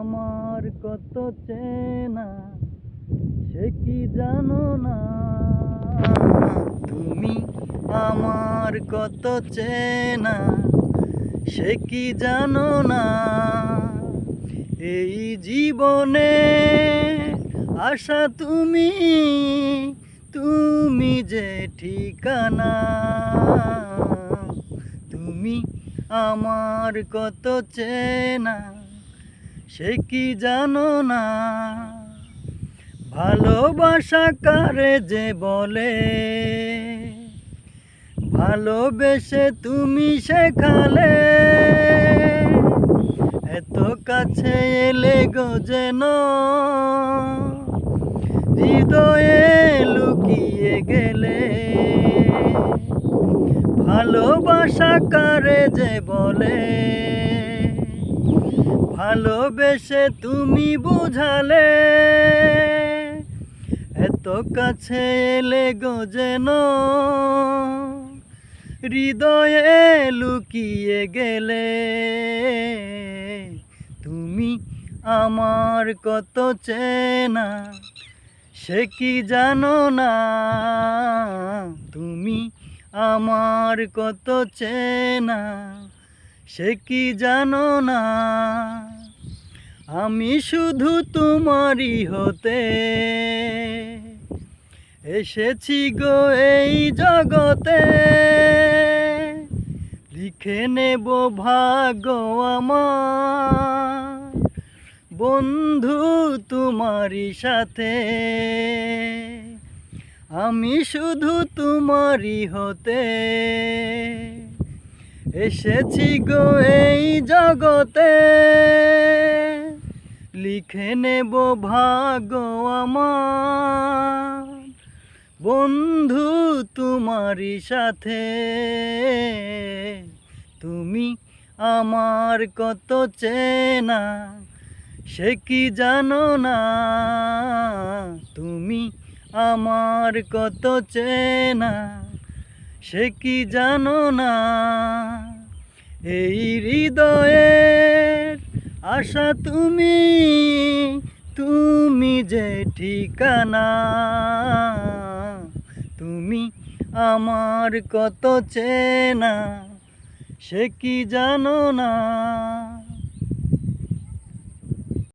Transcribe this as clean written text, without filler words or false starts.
আমার কত চেনা সে কি জানো না। তুমি আমার কত চেনা সে কি জানো না। এই জীবনে আশা তুমি, তুমি যে ঠিকানা। তুমি আমার কত চেনা সে কি জানো না। ভালোবাসা কারে যে বলে, ভালোবেসে তুমি শেখালে। এত কাছে এলে গো যেন হৃদয়ে লুকিয়ে গেলে। ভালোবাসা কারে যে বলে, ভালোবেসে তুমি বুঝালে। এত কাছে এলে গো যেন হৃদয়ে লুকিয়ে গেলে। তুমি আমার কত চেনা সে কি জানো না। তুমি আমার কত চেনা সে কি জানো না। আমি শুধু তোমারই হতে এসেছি গো এই জগতে। লিখে নেব ভাগ্য আমার বন্ধু তোমারই সাথে। আমি শুধু তোমারই হতে এসেছি গো এই জগতে। লিখে নেব ভাগ্য আমার বন্ধু তোমারই সাথে। তুমি আমার কত চেনা সে কি জানো না। তুমি আমার কত চেনা সে কি জানো না। এই হৃদয়ের আশা তুমি, তুমি যে ঠিকানা। তুমি আমার কত চেনা সে কি জানো না।